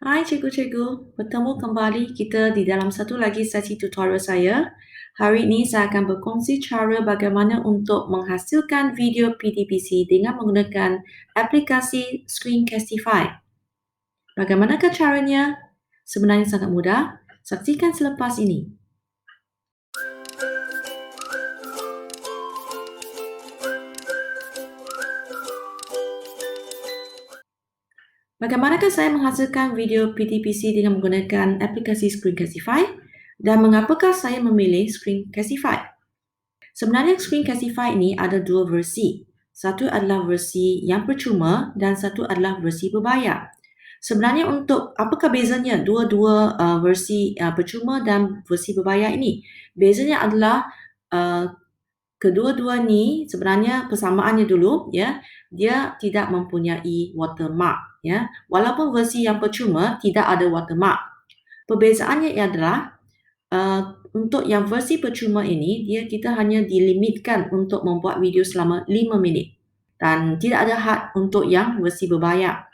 Hai cikgu-cikgu, bertemu kembali kita di dalam satu lagi sesi tutorial saya. Hari ini saya akan berkongsi cara bagaimana untuk menghasilkan video PDPC dengan menggunakan aplikasi Screencastify. Bagaimanakah caranya? Sebenarnya sangat mudah. Saksikan selepas ini. Bagaimanakah saya menghasilkan video PDPC dengan menggunakan aplikasi Screencastify? Dan mengapakah saya memilih Screencastify? Sebenarnya Screencastify ini ada dua versi. Satu adalah versi yang percuma dan satu adalah versi berbayar. Sebenarnya untuk apakah bezanya dua-dua versi percuma dan versi berbayar ini? Bezanya adalah uh, kedua-dua ni sebenarnya persamaannya dulu ya, dia tidak mempunyai watermark ya. Walaupun versi yang percuma tidak ada watermark. Perbezaannya adalah untuk yang versi percuma ini kita hanya dilimitkan untuk membuat video selama 5 minit dan tidak ada had untuk yang versi berbayar.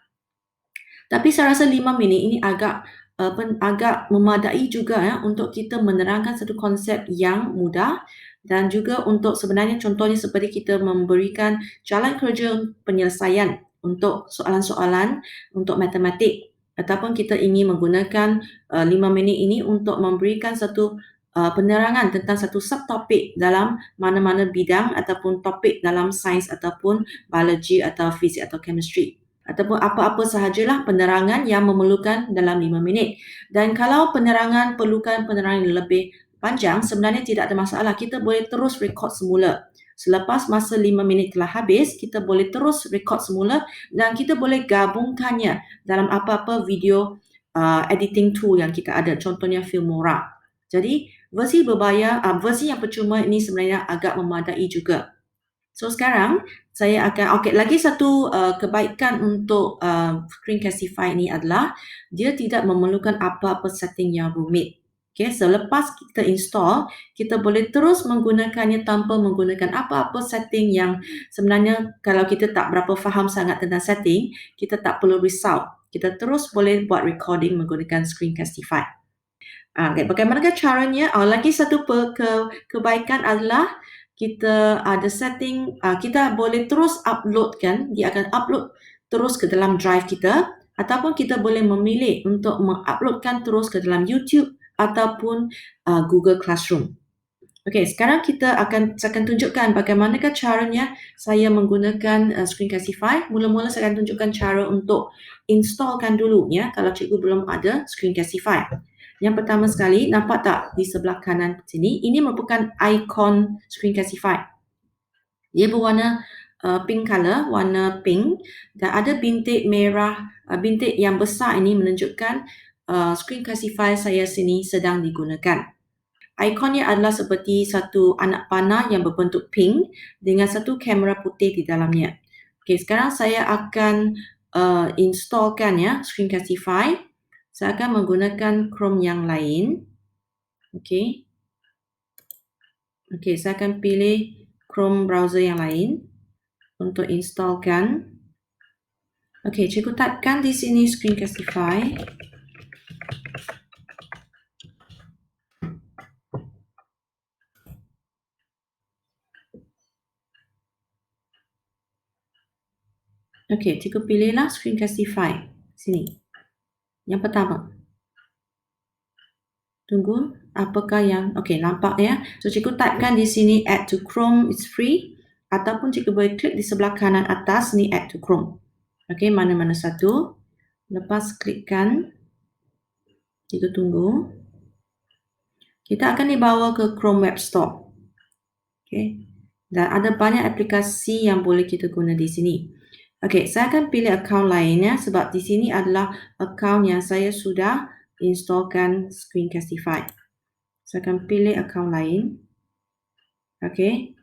Tapi saya rasa 5 minit ini agak memadai juga ya untuk kita menerangkan satu konsep yang mudah dan juga untuk sebenarnya contohnya seperti kita memberikan jalan kerja penyelesaian untuk soalan-soalan untuk matematik ataupun kita ingin menggunakan 5 minit ini untuk memberikan satu penerangan tentang satu subtopik dalam mana-mana bidang ataupun topik dalam sains ataupun biologi atau fizik atau chemistry ataupun apa-apa sahajalah penerangan yang memerlukan dalam 5 minit. Dan kalau penerangan perlukan penerangan yang lebih panjang, sebenarnya tidak ada masalah. Kita boleh terus record semula. Selepas masa 5 minit telah habis, kita boleh terus record semula dan kita boleh gabungkannya dalam apa-apa video editing tool yang kita ada. Contohnya Filmora. Jadi, versi berbayar, versi yang percuma ini sebenarnya agak memadai juga. So sekarang saya akan lagi satu kebaikan untuk Screencastify ini adalah dia tidak memerlukan apa-apa setting yang rumit. Okay, selepas kita install, kita boleh terus menggunakannya tanpa menggunakan apa-apa setting yang sebenarnya kalau kita tak berapa faham sangat tentang setting, kita tak perlu risau. Kita terus boleh buat recording menggunakan Screencastify. Okay, bagaimanakah caranya? Lagi satu kebaikan adalah kita ada setting, kita boleh terus uploadkan, dia akan upload terus ke dalam drive kita ataupun kita boleh memilih untuk menguploadkan terus ke dalam YouTube ataupun Google Classroom. Okey, sekarang saya akan tunjukkan bagaimanakah caranya saya menggunakan Screencastify. Mula-mula saya akan tunjukkan cara untuk installkan dulu ya kalau cikgu belum ada Screencastify. Yang pertama sekali, nampak tak di sebelah kanan sini? Ini merupakan ikon Screencastify. Dia berwarna pink color, warna pink dan ada bintik merah, bintik yang besar ini menunjukkan Screencastify saya sini sedang digunakan. Ikonnya adalah seperti satu anak panah yang berbentuk pink dengan satu kamera putih di dalamnya. Okey, sekarang saya akan installkan ya Screencastify. Saya akan menggunakan Chrome yang lain. Okey. Okey, saya akan pilih Chrome browser yang lain untuk installkan. Okey, cikgu typekan di sini Screencastify. Okey, cikgu pilihlah Screencastify. Sini. Yang pertama. Tunggu, apakah yang nampak ya. So cikgu typekan di sini add to Chrome is free ataupun cikgu boleh klik di sebelah kanan atas ni add to Chrome. Okey, mana-mana satu. Lepas klikkan, cikgu tunggu. Kita akan dibawa ke Chrome Web Store. Okey. Dan ada banyak aplikasi yang boleh kita guna di sini. Okey, saya akan pilih akaun lainnya sebab di sini adalah akaun yang saya sudah installkan Screencastify. Saya akan pilih akaun lain. Okey.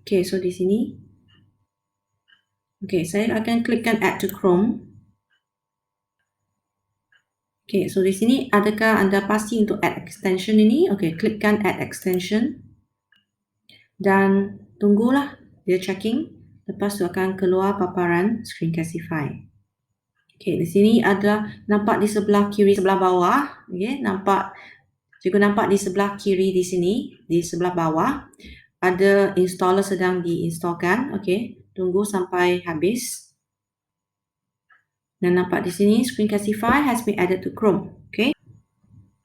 Okey, so di sini. Okey, saya akan klikkan add to Chrome. Okey, so di sini adakah anda pasti untuk add extension ini? Okey, klikkan add extension. Dan tunggulah dia checking. Lepas tu akan keluar paparan Screencastify. Okey, di sini ada nampak di sebelah kiri sebelah bawah, okey, cikgu nampak di sebelah kiri di sini, di sebelah bawah ada installer sedang diinstalkan. Okey, tunggu sampai habis. Dan nampak di sini Screencastify has been added to Chrome. Okey.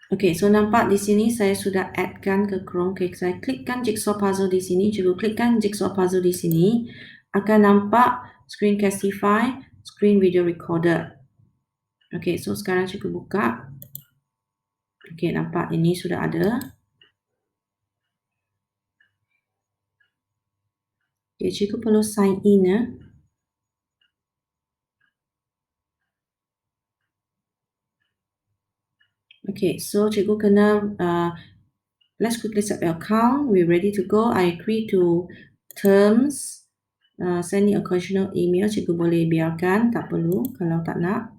Okey, so nampak di sini saya sudah addkan ke Chrome. Okey, saya klikkan jigsaw puzzle di sini, cikgu klikkan jigsaw puzzle di sini, akan nampak Screencastify screen video recorder. Okey, so sekarang cikgu buka. Okey, nampak ini sudah ada. Okey, cikgu perlu sign in ya. Okay, so cikgu kena let's quickly set your account. We're ready to go. I agree to terms. Sending occasional email, cikgu boleh biarkan, tak perlu kalau tak nak.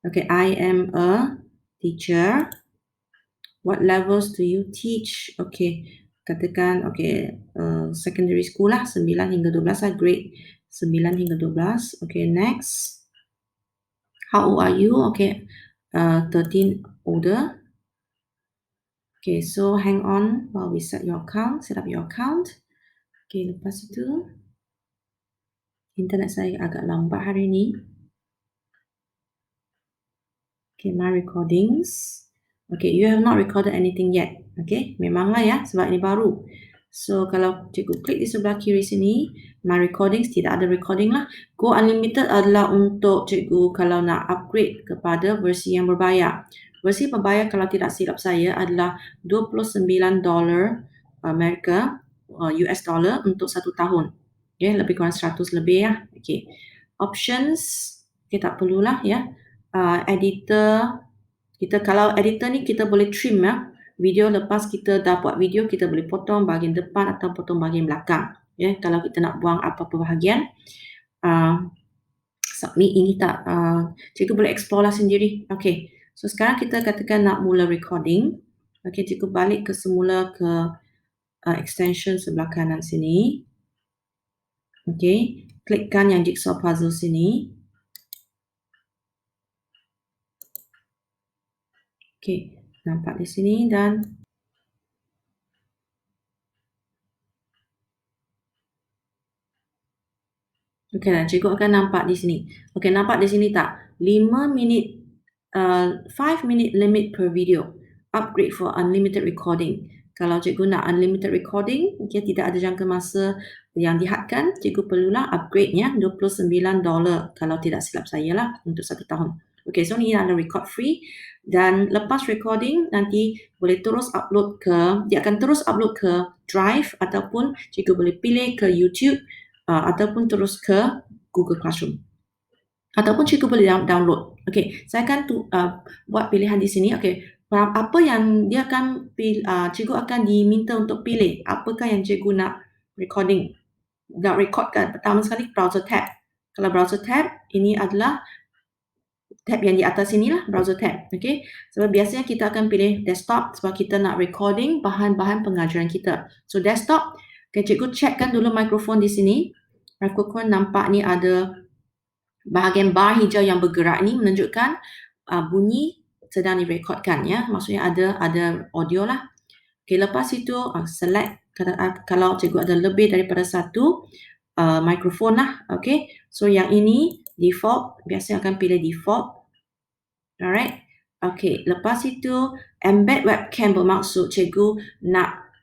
Okay, I am a teacher. What levels do you teach? Okay, katakan okay, secondary school lah, 9 hingga 12 lah, grade 9 hingga 12. Okay, next. How old are you? Okay, 13 older. Okay, so hang on while we set up your account. Okay, lepas itu internet saya agak lambat hari ini. Okay, my recordings. Okay, you have not recorded anything yet. Okay, memanglah ya, sebab ini baru. So, kalau cikgu klik di sebelah kiri sini, my recordings, tidak ada recording lah. Go Unlimited adalah untuk cikgu kalau nak upgrade kepada versi yang berbayar. Versi berbayar kalau tidak silap saya adalah $29 Amerika, US dollar untuk 1 tahun. Okay, lebih kurang 100 lebih ya. Okay, options, okay, tak perlulah ya. Editor, kita kalau editor ni kita boleh trim ya. Video lepas kita dah buat video, kita boleh potong bahagian depan atau potong bahagian belakang. Ya, kalau kita nak buang apa-apa bahagian. Submit ini tak, cikgu boleh explore lah sendiri. Okay, so sekarang kita katakan nak mula recording. Okay, cikgu balik ke semula ke extension sebelah kanan sini. Okay, klikkan yang jigsaw puzzle sini. Okay, nampak di sini dan okay, dan cikgu akan nampak di sini. Okay, nampak di sini tak? 5 minit, 5 minute limit per video. Upgrade for unlimited recording. Kalau cikgu nak unlimited recording, okay, tidak ada jangka masa yang dihadkan, cikgu perlulah upgrade-nya $29 kalau tidak silap saya lah untuk 1 tahun. Okay, so ni ada record free dan lepas recording nanti boleh terus upload dia akan terus upload ke Drive ataupun cikgu boleh pilih ke YouTube ataupun terus ke Google Classroom. Ataupun cikgu boleh download. Okay, saya akan buat pilihan di sini. Okay, apa yang dia akan cikgu akan diminta untuk pilih. Apakah yang cikgu nak recording? Nak recordkan. Pertama sekali browser tab. Kalau browser tab, ini adalah tab yang di atas sini lah, browser tab. Okay, sebab biasanya kita akan pilih desktop sebab kita nak recording bahan-bahan pengajaran kita. So desktop, okay, cikgu checkkan dulu mikrofon di sini. Mikrofon nampak ni ada bahagian bar hijau yang bergerak ni menunjukkan bunyi sedang direkodkan ya. Maksudnya ada audio lah. Okay, lepas itu select kalau cikgu ada lebih daripada satu mikrofon lah. Okay, so yang ini default, biasanya akan pilih default. Alright. Okay, lepas itu embed webcam bermaksud cikgu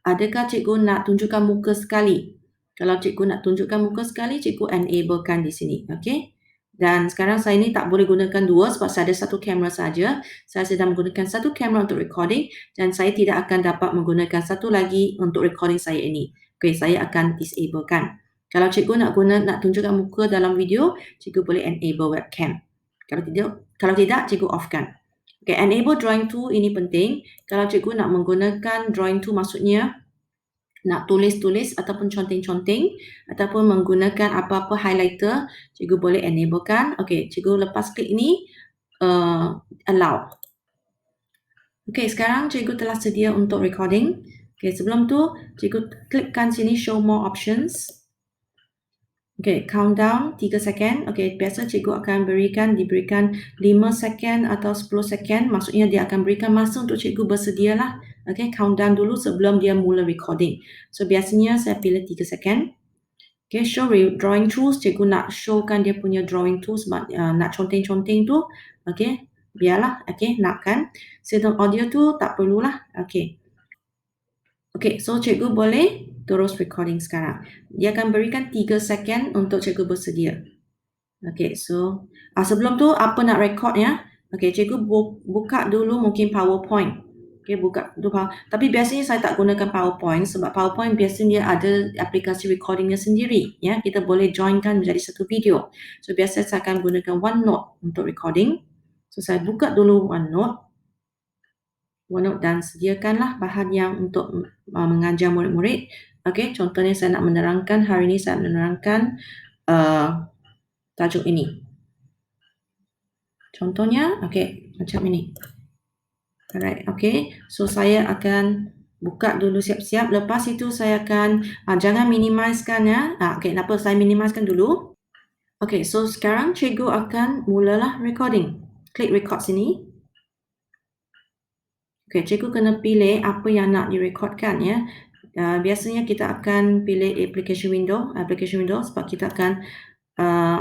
adakah cikgu nak tunjukkan muka sekali? Kalau cikgu nak tunjukkan muka sekali, cikgu enablekan di sini. Okay. Dan sekarang saya ni tak boleh gunakan dua sebab saya ada satu kamera saja. Saya sedang menggunakan satu kamera untuk recording dan saya tidak akan dapat menggunakan satu lagi untuk recording saya ini. Okay, saya akan disablekan. Kalau cikgu nak tunjukkan muka dalam video, cikgu boleh enable webcam. Kalau tidak, cikgu offkan. Okay, enable drawing tool ini penting. Kalau cikgu nak menggunakan drawing tool maksudnya nak tulis-tulis ataupun conteng-conteng ataupun menggunakan apa-apa highlighter, cikgu boleh enablekan. Okay, cikgu lepas klik ini allow. Okay, sekarang cikgu telah sedia untuk recording. Okay, sebelum tu cikgu klikkan sini show more options. Okay, countdown 3 second. Okay, biasa cikgu akan diberikan 5 second atau 10 second. Maksudnya dia akan berikan masa untuk cikgu bersedia lah. Okay, countdown dulu sebelum dia mula recording. So, biasanya saya pilih 3 second. Okay, show drawing tools. Cikgu nak showkan dia punya drawing tools sebab nak conteng-conteng tu. Okay, biarlah. Okay, nak kan. Sistem audio tu tak perlulah. Okay. Okay, so cikgu boleh terus recording sekarang. Dia akan berikan 3 second untuk cikgu bersedia. Okay, so sebelum tu apa nak record ya? Okay, cikgu buka dulu mungkin PowerPoint. Okay, buka dulu. Tapi biasanya saya tak gunakan PowerPoint sebab PowerPoint biasanya ada aplikasi recordingnya sendiri. Ya, kita boleh joinkan menjadi satu video. So biasa saya akan gunakan OneNote untuk recording. So saya buka dulu OneNote dan sediakanlah bahan yang untuk mengajar murid-murid. Okey, contohnya saya nak menerangkan, hari ini saya menerangkan tajuk ini. Contohnya, okey, macam ini. Alright, okey. So, saya akan buka dulu siap-siap. Lepas itu saya akan, jangan minimizekan ya. Okey, kenapa saya minimizekan dulu? Okey, so sekarang cikgu akan mulalah recording. Klik record sini. Okay, cikgu kena pilih apa yang nak direkodkan ya. Biasanya kita akan pilih application window sebab kita akan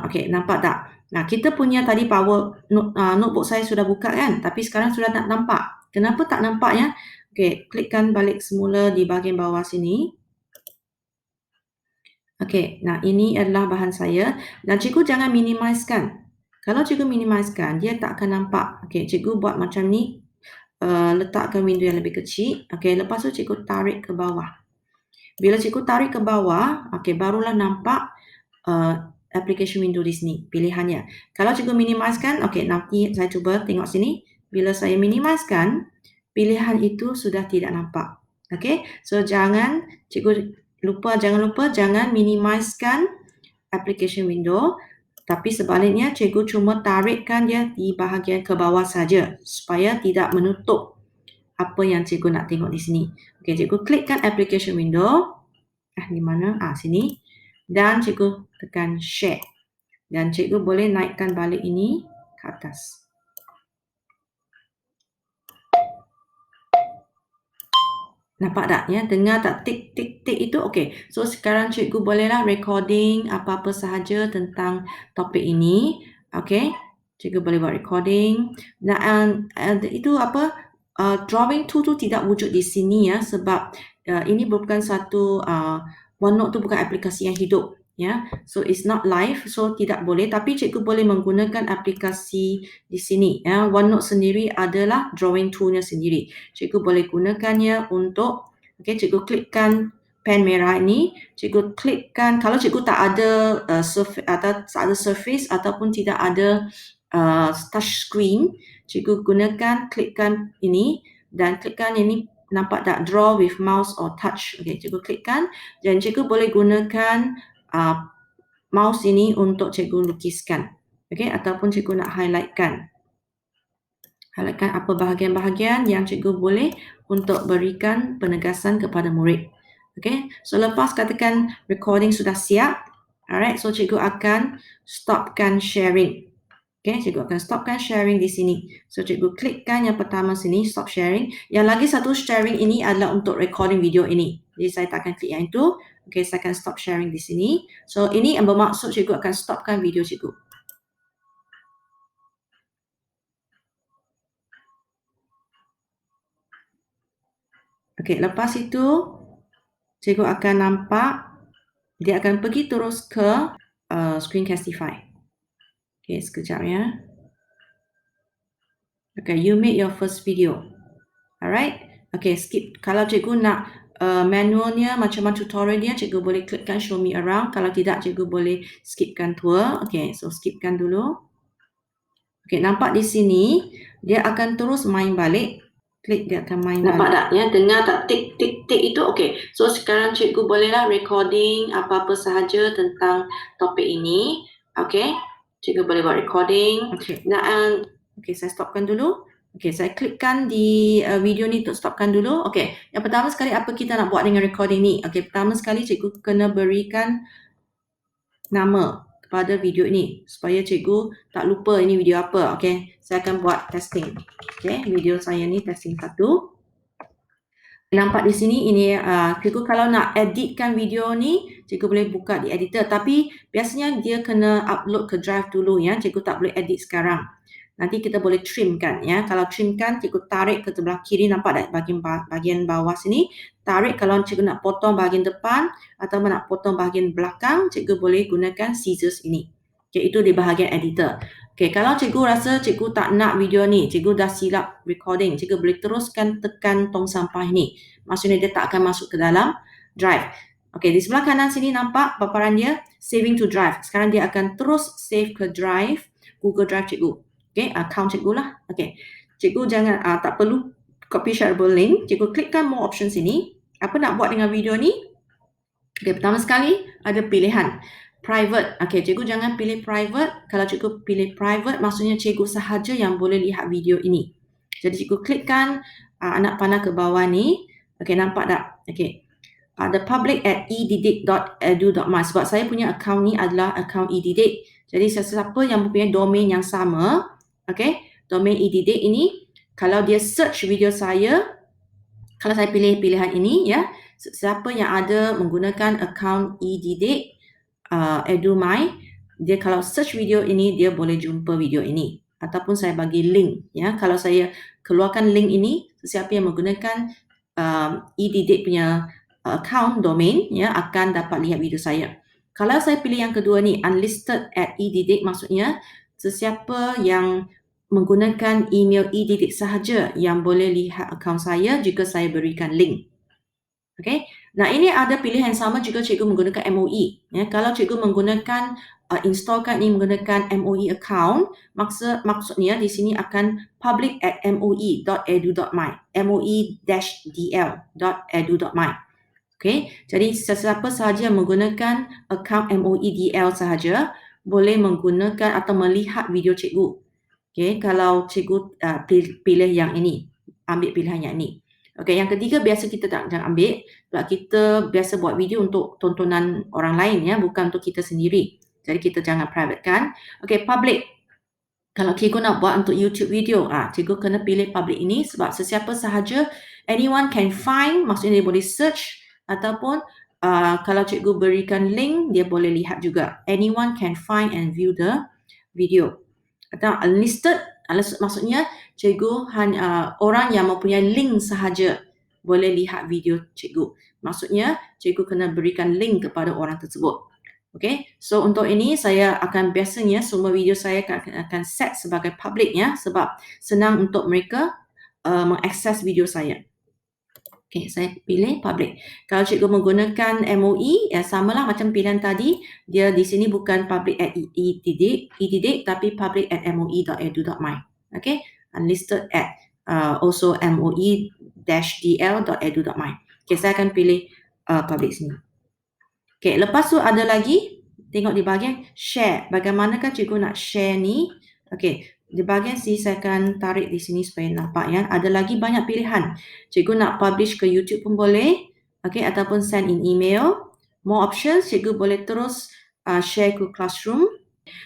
okay, nampak tak? Nah, kita punya tadi notebook saya sudah buka kan, tapi sekarang sudah tak nampak. Kenapa tak nampak ya? Okay, klikkan balik semula di bahagian bawah sini. Okay, nah ini adalah bahan saya dan cikgu jangan minimizekan. Kalau cikgu minimizekan, dia tak akan nampak. Okay, cikgu buat macam ni. Letakkan window yang lebih kecil. Okey, lepas tu cikgu tarik ke bawah. Bila cikgu tarik ke bawah, okey, barulah nampak application window di sini, pilihannya. Kalau cikgu minimizekan, okey, nanti saya cuba tengok sini. Bila saya minimizekan, pilihan itu sudah tidak nampak. Okey, so jangan minimizekan application window. Tapi sebaliknya, cikgu cuma tarikkan dia di bahagian ke bawah saja supaya tidak menutup apa yang cikgu nak tengok di sini. Okey, cikgu klikkan application window. Di mana? Sini. Dan cikgu tekan share. Dan cikgu boleh naikkan balik ini ke atas. Nampak tak ya? Dengar tak tik tik tik itu? Okey. So sekarang cikgu bolehlah recording apa-apa sahaja tentang topik ini. Okey. Cikgu boleh buat recording. Dan itu apa? Drawing tool tu tidak wujud di sini ya sebab ini bukan satu OneNote tu bukan aplikasi yang hidup ya. So it's not live, so tidak boleh, tapi cikgu boleh menggunakan aplikasi di sini ya. OneNote sendiri adalah drawing toolnya sendiri. Cikgu boleh gunakannya untuk cikgu klikkan pen merah ini, cikgu klikkan kalau cikgu tak ada surface ataupun tidak ada touch screen, cikgu klikkan ini dan klikkan ini. Nampak tak draw with mouse or touch? Okey, cikgu klikkan dan cikgu boleh gunakan mouse ini untuk cikgu lukiskan. Okey, ataupun cikgu nak highlightkan apa bahagian-bahagian yang cikgu boleh untuk berikan penegasan kepada murid. Okey, so lepas katakan recording sudah siap, alright, so cikgu akan stopkan sharing. Okay, cikgu akan stopkan sharing di sini. So, cikgu klikkan yang pertama sini, stop sharing. Yang lagi satu sharing ini adalah untuk recording video ini. Jadi, saya tak akan klik yang itu. Okay, saya akan stop sharing di sini. So, ini yang bermaksud cikgu akan stopkan video cikgu. Okay, lepas itu, cikgu akan nampak, dia akan pergi terus ke Screencastify. Okay, sekejap ya. Okay, you made your first video. Alright. Okay, skip. Kalau cikgu nak manualnya macam mana tutorialnya, cikgu boleh klikkan show me around. Kalau tidak, cikgu boleh skipkan tour. Okay, so skipkan dulu. Okay, nampak di sini, dia akan terus main balik. Klik, dia akan main balik. Nampak tak ya? Dengar tak tik tik tik itu? Okay, so sekarang cikgu bolehlah recording apa-apa sahaja tentang topik ini. Okay, cikgu boleh buat recording. Okay, okay, saya stopkan dulu. Okay, saya klikkan di video ni untuk stopkan dulu. Okay, yang pertama sekali apa kita nak buat dengan recording ni? Okay, pertama sekali cikgu kena berikan nama kepada video ini supaya cikgu tak lupa ini video apa. Okey, saya akan buat testing. Okey, video saya ni testing 1. Nampak di sini ini cikgu kalau nak editkan video ni cikgu boleh buka di editor, tapi biasanya dia kena upload ke drive dulu ya. Cikgu tak boleh edit sekarang. Nanti kita boleh trimkan ya. Kalau trimkan cikgu tarik ke sebelah kiri, nampak tak bahagian bawah sini. Tarik kalau cikgu nak potong bahagian depan atau nak potong bahagian belakang, cikgu boleh gunakan scissors ini. Okay, itu di bahagian editor. Okay, kalau cikgu rasa cikgu tak nak video ni, cikgu dah silap recording, cikgu boleh teruskan tekan tong sampah ni. Maksudnya dia tak akan masuk ke dalam drive. Okay, di sebelah kanan sini nampak paparan dia saving to drive. Sekarang dia akan terus save ke drive Google Drive cikgu. Okay, account cikgu lah. Okay, cikgu jangan tak perlu copy shareable link. Cikgu klikkan more options sini. Apa nak buat dengan video ni? Okay, pertama sekali ada pilihan private. Okay, cikgu jangan pilih private. Kalau cikgu pilih private, maksudnya cikgu sahaja yang boleh lihat video ini. Jadi cikgu klikkan anak panah ke bawah ni. Okay, nampak tak? Okay, the public at edidik.edu.my. Sebab saya punya account ni adalah account edidik. Jadi sesiapa yang mempunyai domain yang sama, okay, domain edidik ini, kalau dia search video saya, kalau saya pilih pilihan ini ya, siapa yang ada menggunakan account edidik edu.my, dia kalau search video ini dia boleh jumpa video ini, ataupun saya bagi link ya. Kalau saya keluarkan link ini, sesiapa yang menggunakan edidik punya account domain ya akan dapat lihat video saya. Kalau saya pilih yang kedua ni, unlisted at edidik, maksudnya sesiapa yang menggunakan email edidik sahaja yang boleh lihat account saya jika saya berikan link. Okay. Nah, ini ada pilihan sama jika cikgu menggunakan MOE. Ya, kalau cikgu menggunakan installkan ini menggunakan MOE account, maksudnya di sini akan public at moe.edu.my, moe-dl.edu.my. Okay, jadi sesiapa sahaja yang menggunakan account MOE-DL sahaja boleh menggunakan atau melihat video cikgu. Okay, kalau cikgu pilih yang ini, ambil pilihan yang ini. Okay, yang ketiga biasa kita jangan ambil sebab kita biasa buat video untuk tontonan orang lain ya, bukan untuk kita sendiri. Jadi kita jangan private kan. Okay, public. Kalau cikgu nak buat untuk YouTube video, cikgu kena pilih public ini sebab sesiapa sahaja, anyone can find, maksudnya dia boleh search ataupun kalau cikgu berikan link, dia boleh lihat juga. Anyone can find and view the video. Atau unlisted, maksudnya cikgu hanya orang yang mempunyai link sahaja boleh lihat video cikgu. Maksudnya cikgu kena berikan link kepada orang tersebut. Okay, so untuk ini saya akan biasanya semua video saya akan set sebagai public ya, sebab senang untuk mereka mengakses video saya. Okay, saya pilih public. Kalau cikgu menggunakan MOE, ya samalah macam pilihan tadi. Dia di sini bukan public at edidik, tapi public at moe.edu.my. Okay, unlisted at also moe-dl.edu.my. Okay, saya akan pilih public sini. Okay, lepas tu ada lagi, tengok di bahagian share. Bagaimanakah cikgu nak share ni? Okay, di bahagian sini saya akan tarik di sini supaya nampak ya. Ada lagi banyak pilihan. Cikgu nak publish ke YouTube pun boleh. Okay, ataupun send in email. More options, cikgu boleh terus share ke classroom.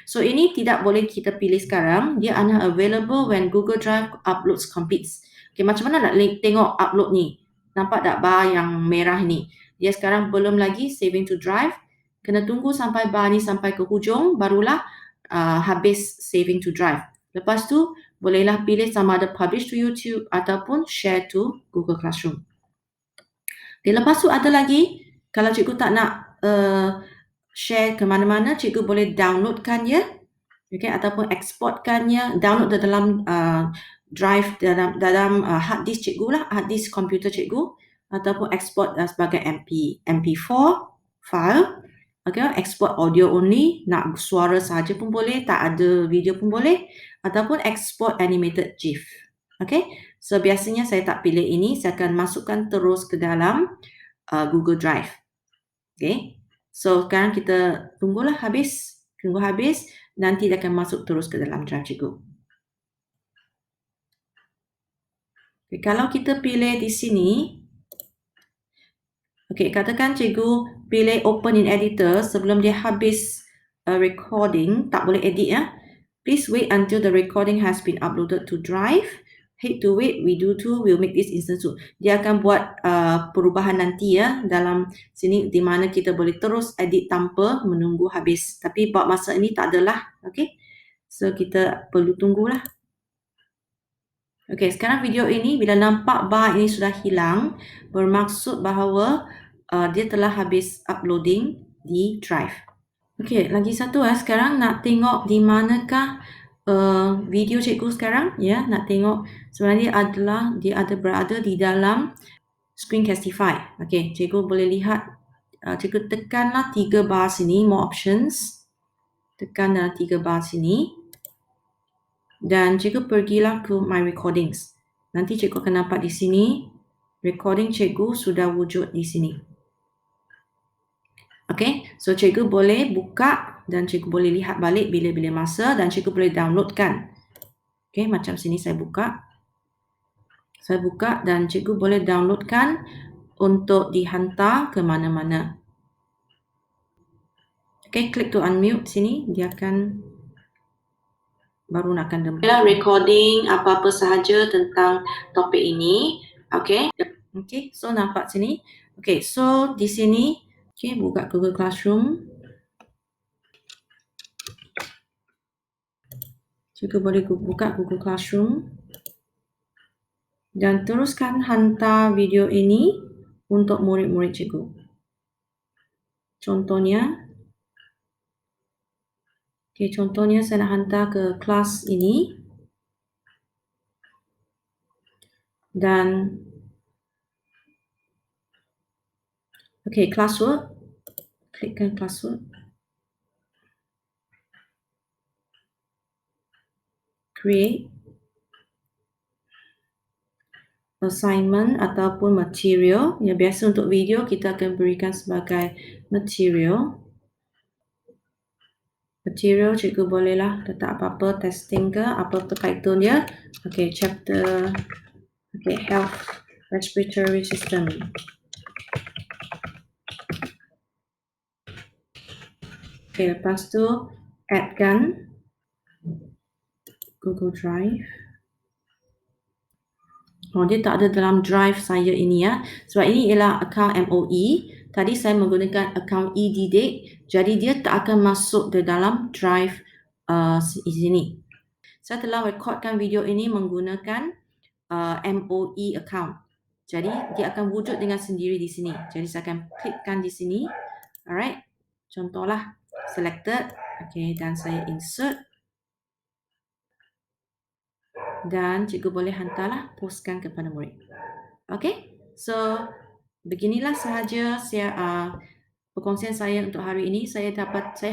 So ini tidak boleh kita pilih sekarang. Dia hanya available when Google Drive uploads completes. Okay, macam mana nak tengok upload ni? Nampak tak bar yang merah ni? Dia sekarang belum lagi saving to drive. Kena tunggu sampai bar ni sampai ke hujung, barulah habis saving to drive. Lepas tu, bolehlah pilih sama ada publish to YouTube ataupun share to Google Classroom. Okay, lepas tu ada lagi, kalau cikgu tak nak share ke mana-mana, cikgu boleh downloadkan dia, okay, ataupun exportkannya, download dalam drive, dalam hard disk cikgu lah, hard disk komputer cikgu, ataupun export sebagai MP4 file. Okay, export audio only, nak suara sahaja pun boleh, tak ada video pun boleh, ataupun export animated GIF. Okay, so biasanya saya tak pilih ini, saya akan masukkan terus ke dalam Google Drive. Okay, so sekarang kita tunggulah habis, nanti dia akan masuk terus ke dalam drive cikgu. Okay, kalau kita pilih di sini, okay, katakan cikgu pilih open in editor sebelum dia habis a recording, tak boleh edit ya. Please wait until the recording has been uploaded to Drive. Hate to wait, we do too, we'll make this instant soon. Dia akan buat perubahan nanti ya dalam sini di mana kita boleh terus edit tanpa menunggu habis. Tapi buat masa ini tak adalah, okay? So kita perlu tunggulah. Okay, sekarang video ini bila nampak bar ini sudah hilang, bermaksud bahawa dia telah habis uploading di Drive. Okay, lagi satu sekarang nak tengok di manakah video cikgu sekarang ya, nak tengok sebenarnya dia ada berada di dalam Screencastify. Okay, cikgu boleh lihat, cikgu tekanlah 3 bar sini, more options, tekan dalam 3 bar sini dan cikgu pergilah ke my recordings. Nanti cikgu akan nampak di sini recording cikgu sudah wujud di sini. Okay, so cikgu boleh buka dan cikgu boleh lihat balik bila-bila masa dan cikgu boleh downloadkan. Okay, macam sini saya buka. Saya buka dan cikgu boleh downloadkan untuk dihantar ke mana-mana. Okay, klik to unmute sini, dia akan baru nak akan recording apa-apa sahaja tentang topik ini. Okay, okay, so nampak sini. Okay, so di sini, okay, buka Google Classroom. Cikgu boleh buka Google Classroom dan teruskan hantar video ini untuk murid-murid cikgu. Contohnya, okay, contohnya saya nak hantar ke kelas ini dan okay, classwork, klikkan classwork, create, assignment ataupun material. Ya, biasa untuk video kita akan berikan sebagai material. Material cikgu bolehlah letak apa-apa, testing ke, apa-apa title dia. Okay, chapter, okay, health, respiratory system. Okay, lepas tu add-kan Google Drive. Oh, dia tak ada dalam Drive saya ini ya. Sebab ini ialah account MOE. Tadi saya menggunakan account eDidik. Jadi dia tak akan masuk ke dalam Drive sini. Saya telah rekodkan video ini menggunakan MOE account. Jadi dia akan wujud dengan sendiri di sini. Jadi saya akan klikkan di sini. Alright. Contohlah selected. Okay, dan saya insert. Dan cikgu boleh hantarlah, postkan kepada murid. Okay, so beginilah sahaja perkongsian saya untuk hari ini. Saya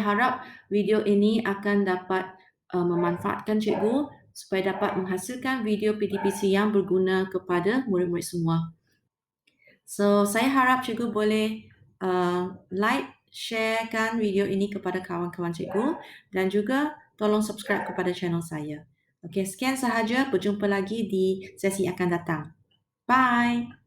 harap video ini akan dapat memanfaatkan cikgu supaya dapat menghasilkan video PTPC yang berguna kepada murid-murid semua. So saya harap cikgu boleh like, sharekan video ini kepada kawan-kawan cikgu dan juga tolong subscribe kepada channel saya. Okey, sekian sahaja. Berjumpa lagi di sesi akan datang. Bye!